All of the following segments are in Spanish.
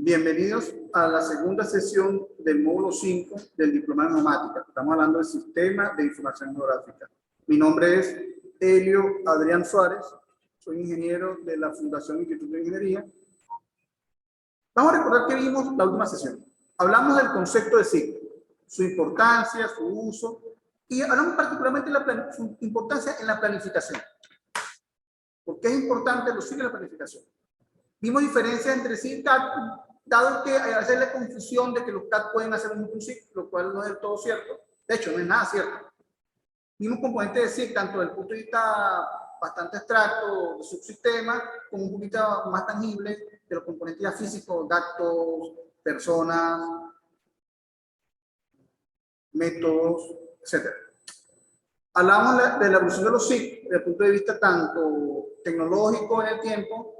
Bienvenidos a la segunda sesión del módulo 5 del Diplomado en Geomática. Estamos hablando del Sistema de Información Geográfica. Mi nombre es Helio Adrián Suárez, soy ingeniero de la Fundación Instituto de Ingeniería. Vamos a recordar que vimos la última sesión. Hablamos del concepto de ciclo, su importancia, su uso, y hablamos particularmente de su importancia en la planificación. ¿Por qué es importante los ciclos de la planificación? Vimos diferencias entre sí, dado que a veces la confusión de que los CAD pueden hacer un ciclo, lo cual no es del todo cierto. De hecho, no es nada cierto. Vimos componentes de ciclo, tanto desde el punto de vista bastante abstracto, de subsistema, como un poquito más tangible de los componentes ya físicos, datos, personas, métodos, etc. Hablamos de la evolución de los ciclos desde el punto de vista tanto tecnológico en el tiempo,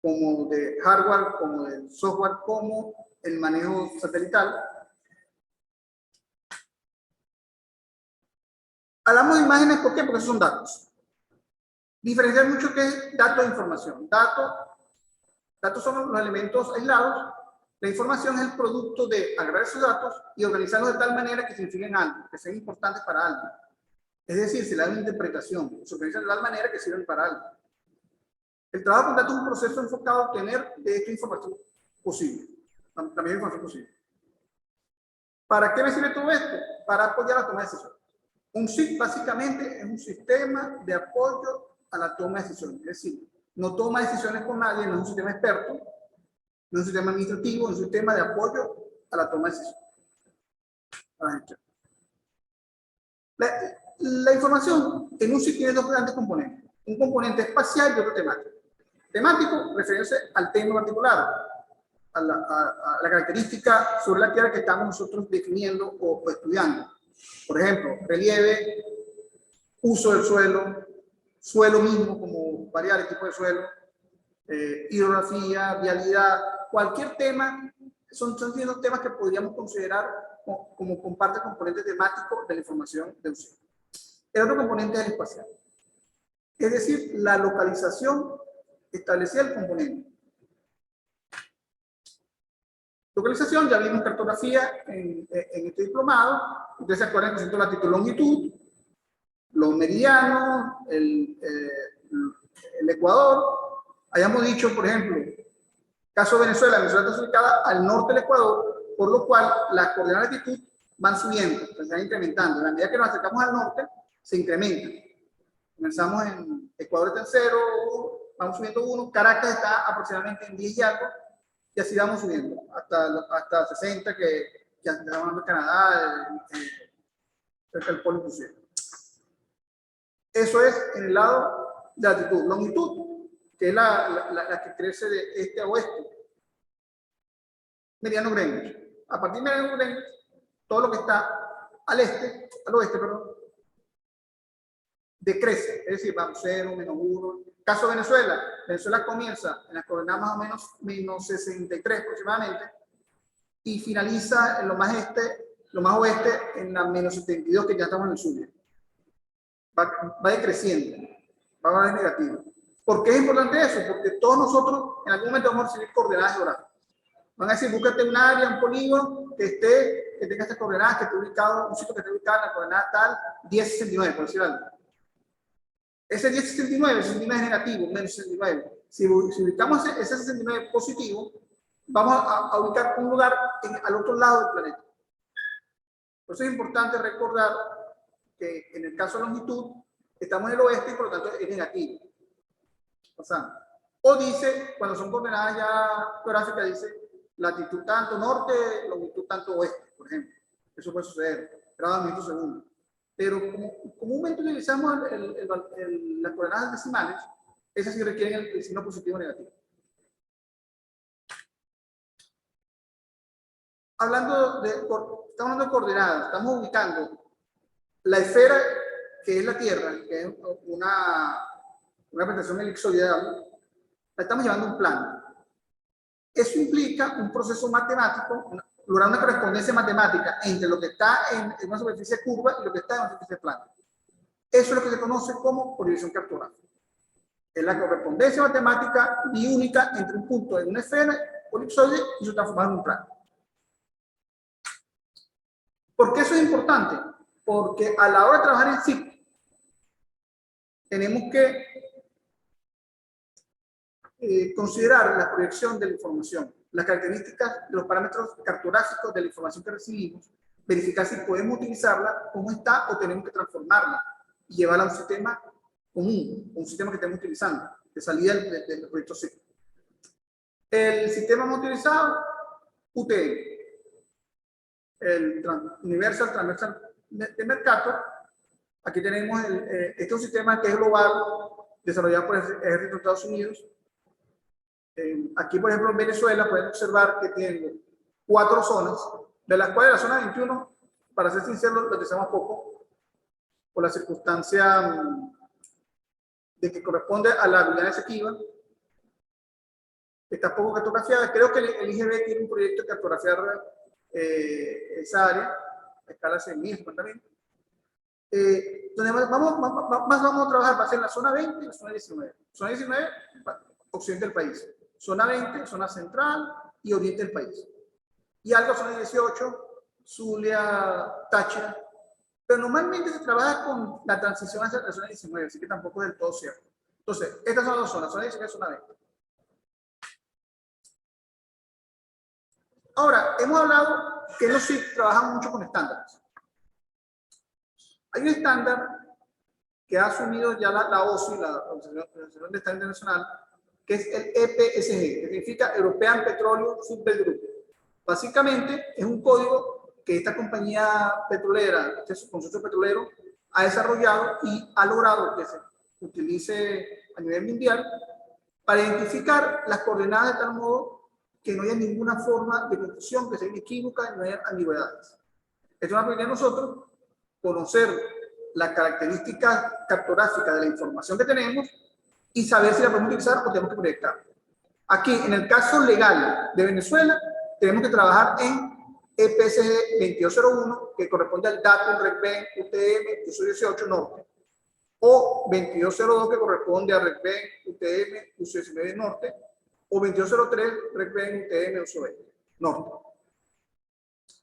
como de hardware, como de software, como el manejo satelital. Hablamos de imágenes, ¿por qué? Porque esos son datos. Diferenciar mucho qué es datos de información. Datos son los elementos aislados. La información es el producto de agarrar esos datos y organizarlos de tal manera que signifiquen algo, que sean importantes para algo. Es decir, se le da una interpretación, se organizan de tal manera que sirven para algo. El trabajo con datos es un proceso enfocado a obtener de esta información posible. También información posible. ¿Para qué me sirve todo esto? Para apoyar la toma de decisiones. Un SIG básicamente es un sistema de apoyo a la toma de decisiones. Es decir, no toma decisiones con nadie, no es un sistema experto, no es un sistema administrativo, es un sistema de apoyo a la toma de decisiones. La información en un SIG tiene dos grandes componentes. Un componente espacial y otro temático. Temático, referirse al tema particular, a la característica sobre la tierra que estamos nosotros definiendo o estudiando. Por ejemplo, relieve, uso del suelo, suelo mismo como variar el tipo de suelo, hidrografía, vialidad, cualquier tema, son temas que podríamos considerar como parte componente temático de la información de un sitio. El otro componente es el espacial. Es decir, la localización establecida del componente. Localización, ya vimos cartografía en este diplomado. Ustedes se acuerdan que son latitud, longitud, los meridianos, el Ecuador. Hayamos dicho, por ejemplo, caso de Venezuela, Venezuela está ubicada al norte del Ecuador, por lo cual las coordenadas de latitud van subiendo, se van incrementando. En la medida que nos acercamos al norte, se incrementan. Comenzamos en Ecuador está en 0, vamos subiendo 1, Caracas está aproximadamente en 10 y algo, y así vamos subiendo hasta 60, que ya estamos hablando de Canadá, cerca del polo inclusive. Eso es en el lado de latitud. Longitud, que es la que crece de este a oeste. Mediano Greenwich. A partir de mediano Greenwich, todo lo que está al oeste, perdón, decrece, es decir, vamos 0, menos 1. Caso de Venezuela, Venezuela comienza en las coordenadas más o menos menos 63 aproximadamente y finaliza en lo más oeste en la menos 72, que ya estamos en el sur. Va decreciendo, va a ser negativo. ¿Por qué es importante eso? Porque todos nosotros en algún momento vamos a recibir coordenadas geográficas. Van a decir, búscate un área, un polígono que tenga estas coordenadas, que esté ubicado, un sitio que esté ubicado en la coordenada tal, 1069, por decir algo. Ese 1069 es negativo, menos 69. Si ubicamos ese 69 positivo, vamos a ubicar un lugar al otro lado del planeta. Por eso es importante recordar que en el caso de longitud, estamos en el oeste y por lo tanto es negativo. O dice, cuando son coordenadas ya geográficas, dice latitud tanto norte, longitud tanto oeste, por ejemplo. Eso puede suceder, grados metros segundo. Pero como comúnmente utilizamos las coordenadas decimales, esas sí requieren el signo positivo o negativo. Estamos hablando de coordenadas, estamos ubicando la esfera, que es la Tierra, que es una presentación elipsoidal, la estamos llevando a un plano. Eso implica un proceso matemático, lograr una correspondencia matemática entre lo que está en una superficie curva y lo que está en una superficie plana. Eso es lo que se conoce como proyección cartográfica. Es la correspondencia matemática biúnica entre un punto en una esfera polipsoide y son transformados en un plano. ¿Por qué eso es importante? Porque a la hora de trabajar en SIP, tenemos que considerar la proyección de la información, las características de los parámetros cartográficos de la información que recibimos, verificar si podemos utilizarla, cómo está, o tenemos que transformarla y llevarla a un sistema común, un sistema que estemos utilizando, de salida del proyecto SIP. El sistema hemos utilizado UTM, el Universal Transversal de Mercator. Aquí tenemos este es un sistema que es global, desarrollado por el Ejército de Estados Unidos. Aquí, por ejemplo, en Venezuela pueden observar que tiene 4 zonas, de las cuales la zona 21, para ser sincero, lo utilizamos poco, por la circunstancia de que corresponde a la Guayana Esequiba. Está poco cartografiada. Creo que el IGB tiene un proyecto de cartografiar esa área, a escala 6.000, 50.000. Donde más vamos a trabajar va a ser la zona 20 y la zona 19. Zona 19, occidente del país. Zona 20, zona central y oriente del país. Y algo zona 18, Zulia, Táchira. Pero normalmente se trabaja con la transición hacia la zona 19, así que tampoco es del todo cierto. Entonces, estas son las dos zonas, zona 19 y zona 20. Ahora, hemos hablado que los SIC trabajan mucho con estándares. Hay un estándar que ha asumido ya la OSI, la Organización de Estado Internacional, que es el EPSG, que significa European Petroleum Supply Group. Básicamente es un código que esta compañía petrolera, este consorcio petrolero, ha desarrollado y ha logrado que se utilice a nivel mundial para identificar las coordenadas de tal modo que no haya ninguna forma de confusión, que sea inequívoca y no haya ambigüedades. Esto nos permite a nosotros conocer las características cartográficas de la información que tenemos y saber si la podemos utilizar o tenemos que proyectar. Aquí, en el caso legal de Venezuela, tenemos que trabajar en EPSG 2201, que corresponde al dato RECBEN UTM 18 Norte, o 2202, que corresponde a RECBEN UTM 19 Norte, o 2203 RECBEN UTM 20 Norte.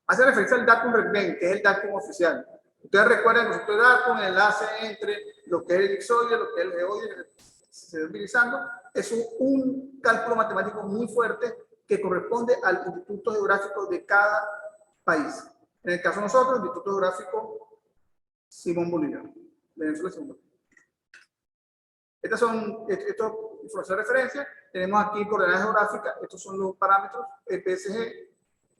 Hace referencia al datum RECBEN, que es el datum oficial. Ustedes recuerdan que nosotros datum, el enlace entre lo que es el dixoide, lo que es el geoide, se está utilizando, es un cálculo matemático muy fuerte que corresponde al Instituto Geográfico de cada país. En el caso de nosotros, el Instituto Geográfico Simón Bolívar, Venezuela Simón Bolívar. Estas son información de referencia. Tenemos aquí coordenadas geográficas, estos son los parámetros, el PSG,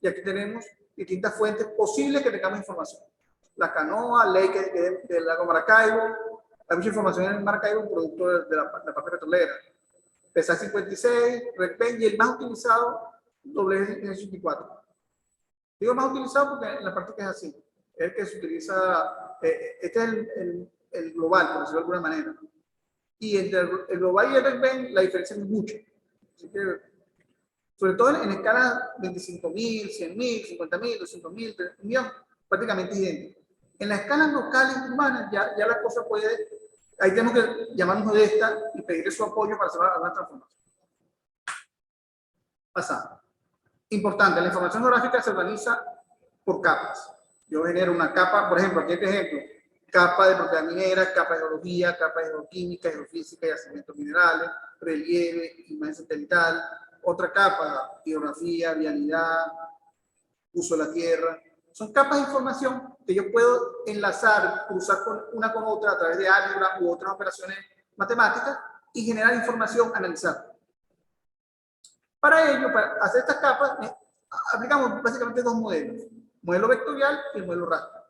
y aquí tenemos distintas fuentes posibles que tengamos información. La canoa, ley del lago Maracaibo, hay mucha información en el Maracaibo, producto de la parte petrolera. PESA 56, RECBEN, y el más utilizado, WG64. Digo más utilizado porque en la práctica es así. Es el que se utiliza, este es el global, por decirlo de alguna manera. Y entre el global y el RECBEN, la diferencia es mucha. Así que, sobre todo en escalas 25.000, 100.000, 50.000, 200.000, 3.000.000, prácticamente idéntico. En las escalas locales urbanas ya la cosa puede, ahí tenemos que llamarnos de esta y pedirle su apoyo para hacer alguna transformación. Pasando. Importante, la información geográfica se organiza por capas. Yo genero una capa, por ejemplo, aquí este ejemplo, capa de propiedad minera, capa de geología, capa de geoquímica, geofísica, yacimientos minerales, relieve, imagen satelital, otra capa, geografía, vialidad, uso de la tierra. Son capas de información que yo puedo enlazar, cruzar una con otra a través de álgebra u otras operaciones matemáticas y generar información, analizar. Para ello, para hacer estas capas, aplicamos básicamente dos modelos. Modelo vectorial y el modelo raster.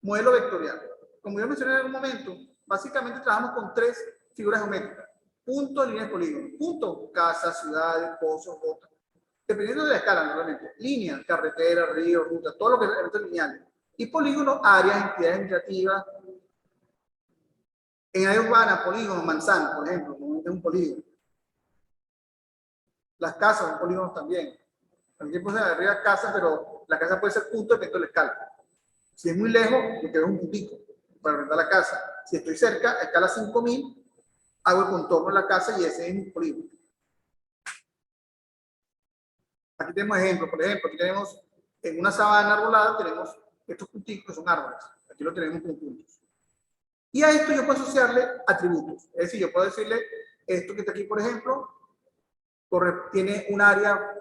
Modelo vectorial. Como yo mencioné en algún momento, básicamente trabajamos con 3 figuras geométricas. Punto, líneas, polígonos. Punto, casas, ciudades, pozos, botas. Dependiendo de la escala, normalmente. Línea, carretera, río, ruta, todo lo que es eventos lineales. Y polígono, áreas, entidades administrativas. En área urbana, polígono, manzana, por ejemplo, es un polígono. Las casas son polígonos también. También puede ser arriba casa, pero la casa puede ser punto dependiendo de la escala. Si es muy lejos, me quedo un puntico para rentar la casa. Si estoy cerca, a escala 5.000, hago el contorno de la casa y ese es un polígono. Aquí tenemos ejemplos. Por ejemplo, aquí tenemos en una sabana arbolada, tenemos estos punticos que son árboles. Aquí lo tenemos con puntos. Y a esto yo puedo asociarle atributos. Es decir, yo puedo decirle, esto que está aquí, por ejemplo, tiene un área,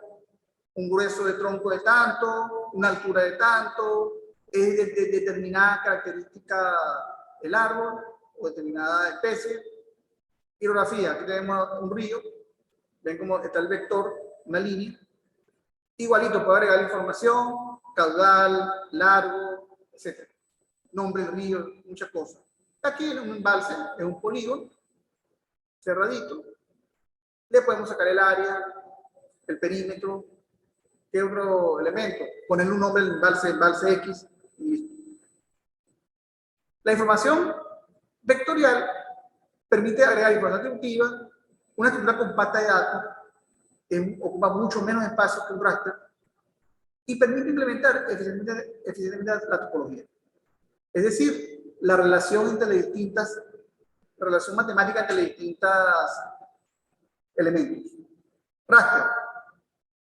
un grueso de tronco de tanto, una altura de tanto, es de determinada característica el árbol o determinada especie. Hidrografía, aquí tenemos un río, ven cómo está el vector, una línea. Igualito, puedo agregar información, caudal, largo, etc. Nombre del río, muchas cosas. Aquí en un embalse, es un polígono, cerradito. Le podemos sacar el área, el perímetro. ¿Qué otro elemento? Ponerle un nombre al embalse X y listo. La información vectorial permite agregar información atributiva, una estructura compacta de datos, que ocupa mucho menos espacio que un raster, y permite implementar eficientemente la topología. Es decir, la relación matemática entre los distintos elementos. Raster,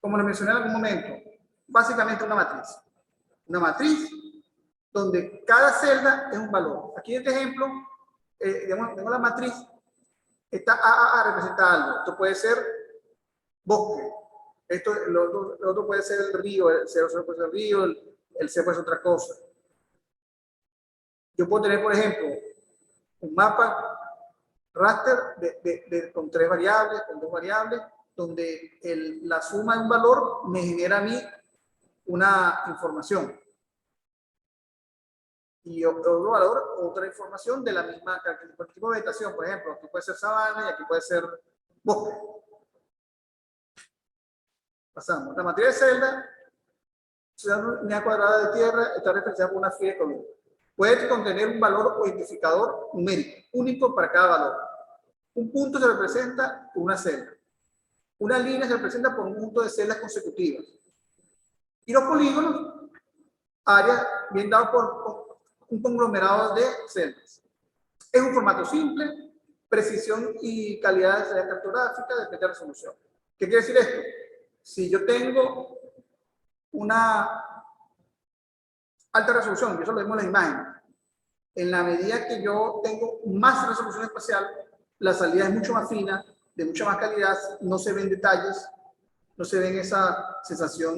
como les mencioné en algún momento, básicamente una matriz. Una matriz donde cada celda es un valor. Aquí en este ejemplo, tengo la matriz, esta AAA representa algo. Esto puede ser bosque. Lo otro puede ser el río, el 0 puede ser el río, el C puede ser otra cosa. Yo puedo tener, por ejemplo, un mapa raster con 3 variables, con 2 variables, donde la suma de un valor me genera a mí una información. Y otro valor, otra información de la misma característica, tipo de vegetación, por ejemplo, aquí puede ser sabana y aquí puede ser bosque. Pasamos. La matriz de celda, una unidad cuadrada de tierra, está representada por una fila de color. Puede contener un valor o identificador numérico, único para cada valor. Un punto se representa por una celda. Una línea se representa por un conjunto de celdas consecutivas. Y los polígonos, áreas bien dados por un conglomerado de celdas. Es un formato simple, precisión y calidad de celda cartográfica, depende de la resolución. ¿Qué quiere decir esto? Si yo tengo una alta resolución, y eso lo vemos en la imagen, en la medida que yo tengo más resolución espacial, la salida es mucho más fina, de mucha más calidad, no se ven detalles, no se ven esa sensación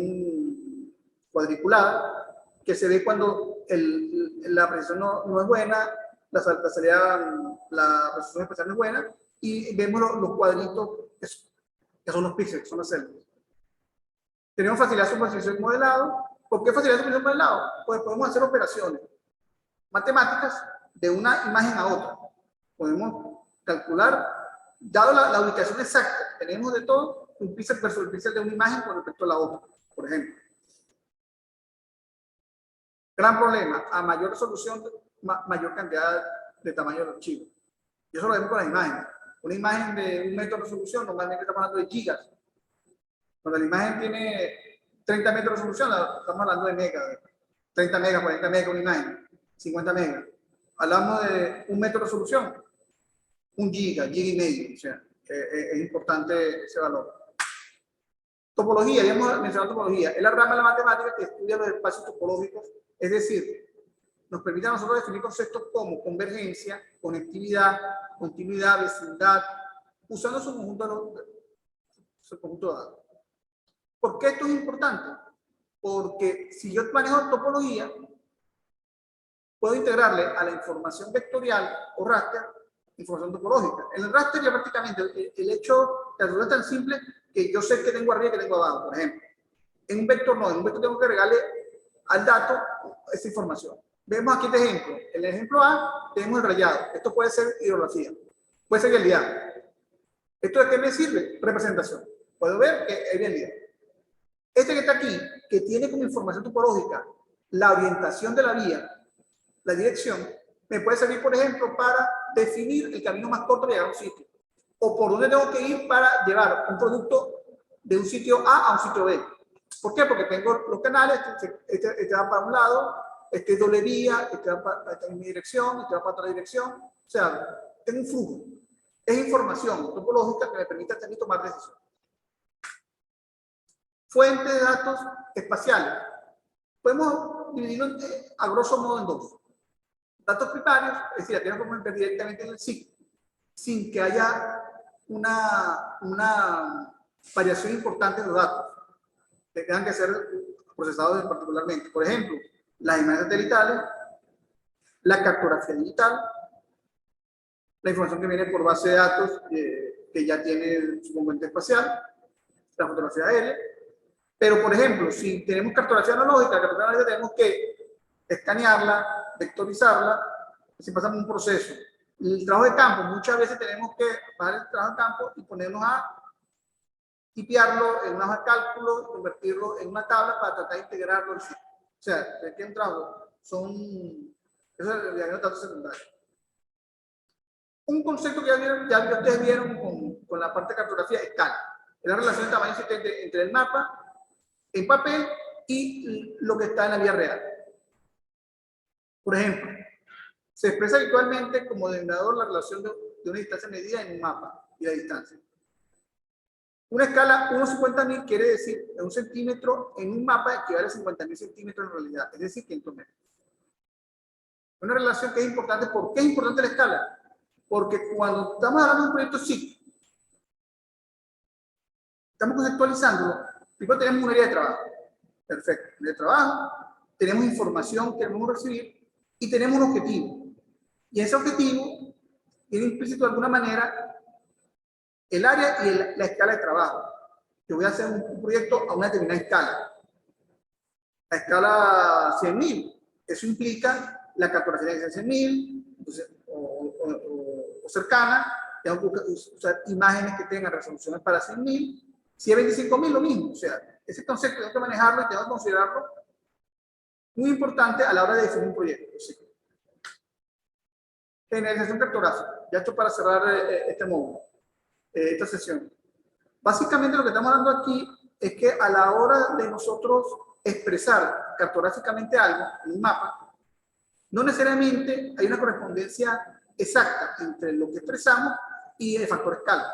cuadriculada que se ve cuando la precisión no es buena, la resolución espacial no es buena, y vemos los cuadritos que son los píxeles, son las celdas. Tenemos facilidad de superposición y modelado. ¿Por qué facilidad de superposición y modelado? Pues podemos hacer operaciones matemáticas de una imagen a otra. Podemos calcular, dado la ubicación exacta que tenemos de todo, un píxel versus el píxel de una imagen con respecto a la otra, por ejemplo. Gran problema, a mayor resolución, mayor cantidad de tamaño del archivo. Y eso lo vemos con las imágenes. Una imagen de 1 metro de resolución, normalmente estamos hablando de gigas. Cuando la imagen tiene 30 metros de resolución, estamos hablando de megas. 30 megas, 40 megas una imagen, 50 megas. Hablamos de 1 metro de resolución, 1 giga, giga y medio. O sea, es importante ese valor. Topología, ya hemos mencionado topología. Es la rama de la matemática que estudia los espacios topológicos, es decir, nos permite a nosotros definir conceptos como convergencia, conectividad, continuidad, vecindad, usando su conjunto de datos. ¿Por qué esto es importante? Porque si yo manejo topología, puedo integrarle a la información vectorial o raster información topológica. En el raster ya prácticamente el hecho de es tan simple que yo sé que tengo arriba y que tengo abajo, por ejemplo. En un vector no, en un vector tengo que agregarle al dato esa información. Vemos aquí este ejemplo. En el ejemplo A tenemos el rayado. Esto puede ser hidrografía, puede ser vialidad. ¿Esto de qué me sirve? Representación. Puedo ver que es vialidad. Este que está aquí, que tiene como información topológica la orientación de la vía, la dirección, me puede servir, por ejemplo, para definir el camino más corto de llegar a un sitio. O por dónde tengo que ir para llevar un producto de un sitio A a un sitio B. ¿Por qué? Porque tengo los canales, este va para un lado, este es doble vía, este va para esta misma dirección, este va para otra dirección. O sea, tengo un flujo. Es información topológica que me permite también tomar decisiones. Fuente de datos espaciales. Podemos dividirlo a grosso modo en dos. Datos primarios, es decir, aquellos que podemos ver directamente en el SIC, sin que haya una variación importante de los datos, que tengan que ser procesados particularmente. Por ejemplo, las imágenes satelitales, la cartografía digital, la información que viene por base de datos que ya tiene su componente espacial, la fotografía aérea. Pero, por ejemplo, si tenemos cartografía analógica, tenemos que escanearla, vectorizarla, así pasamos un proceso. El trabajo de campo, muchas veces tenemos que bajar el trabajo de campo y ponernos a tipearlo en una hoja de cálculo, convertirlo en una tabla para tratar de integrarlo. O sea, es que un trabajo eso es el diagrama de datos secundarios. Un concepto que ya ustedes vieron con la parte de cartografía, escala. Es la relación de tamaño existente entre el mapa en papel y lo que está en la vida real. Por ejemplo, se expresa habitualmente como denominador la relación de una distancia medida en un mapa y la distancia. Una escala 1/50.000 quiere decir que un centímetro en un mapa equivale a 50.000 centímetros en realidad, es decir, 500 metros. Una relación que es importante. ¿Por qué es importante la escala? Porque cuando estamos hablando de un proyecto SIC, estamos conceptualizándolo, primero tenemos un área de trabajo. Perfecto, un área de trabajo, tenemos información que queremos recibir y tenemos un objetivo. Y ese objetivo tiene implícito de alguna manera el área y la escala de trabajo. Yo voy a hacer un proyecto a una determinada escala. La escala 100.000. Eso implica la cartografía de 100.000 o cercana. Tengo que usar imágenes que tengan resoluciones para 100.000. Si es 25.000, lo mismo. O sea, ese concepto tengo que manejarlo y tengo que considerarlo muy importante a la hora de definir un proyecto. ¿Sí? Generalización cartográfica. Ya esto para cerrar este módulo, esta sesión. Básicamente lo que estamos hablando aquí es que a la hora de nosotros expresar cartográficamente algo en un mapa, no necesariamente hay una correspondencia exacta entre lo que expresamos y el factor escala.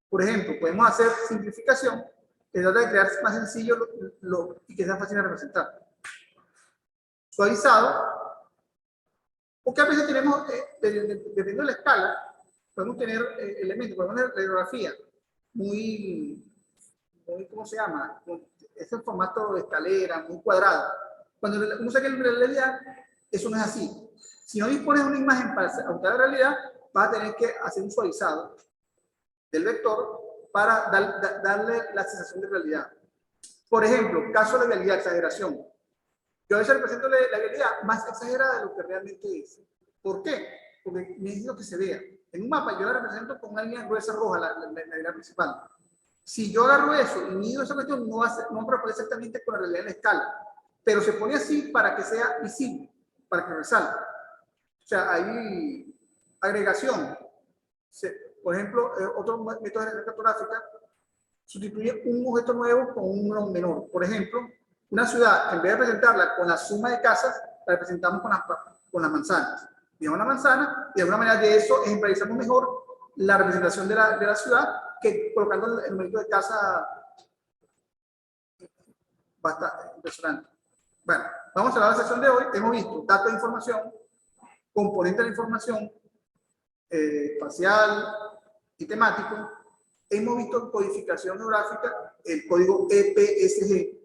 Por ejemplo, podemos hacer simplificación, que trata de crear más sencillo y que sea fácil de representar. Suavizado, porque a veces tenemos, dependiendo de la escala, podemos tener elementos, podemos tener la hidrografía muy, ¿cómo se llama? Es el formato de escalera, muy cuadrado. Cuando uno saca la realidad, eso no es así. Si no dispones de una imagen para aumentar la realidad, vas a tener que hacer un suavizado del vector para darle la sensación de realidad. Por ejemplo, caso de realidad, exageración. Yo a veces represento la realidad más exagerada de lo que realmente es. ¿Por qué? Porque necesito que se vea. En un mapa yo la represento con una línea gruesa roja, la línea principal. Si yo agarro eso y mido esa cuestión, no va a proponer exactamente con la realidad en la escala. Pero se pone así para que sea visible, para que resalte. O sea, hay agregación. Por ejemplo, otro método de cartográfica sustituye un objeto nuevo con uno menor. Por ejemplo, una ciudad, en vez de representarla con la suma de casas, la representamos con las manzanas. Digamos una manzana, y de alguna manera de eso ejemplarizamos mejor la representación de la ciudad que colocando el numerito de casa bastante impresionante. Bueno, vamos a la sesión de hoy. Hemos visto datos de información, componentes de la información, espacial y temático. Hemos visto codificación geográfica, el código EPSG,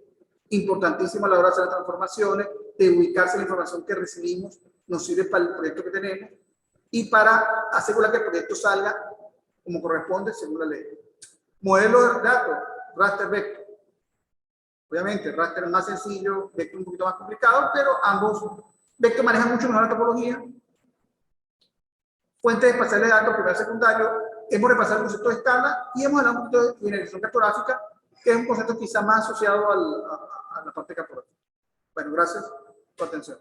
importantísimo a la hora de hacer las transformaciones, de ubicarse la información que recibimos, nos sirve para el proyecto que tenemos y para asegurar que el proyecto salga como corresponde según la ley. Modelo de datos, raster vector. Obviamente, raster es más sencillo, vector un poquito más complicado, pero ambos vector manejan mucho mejor la topología. Fuentes espaciales de datos, primario y secundario. Hemos repasado el concepto de escala y hemos hablado un poquito de generalización cartográfica, que es un concepto quizá más asociado a la parte cartográfica. Bueno, gracias por tu atención.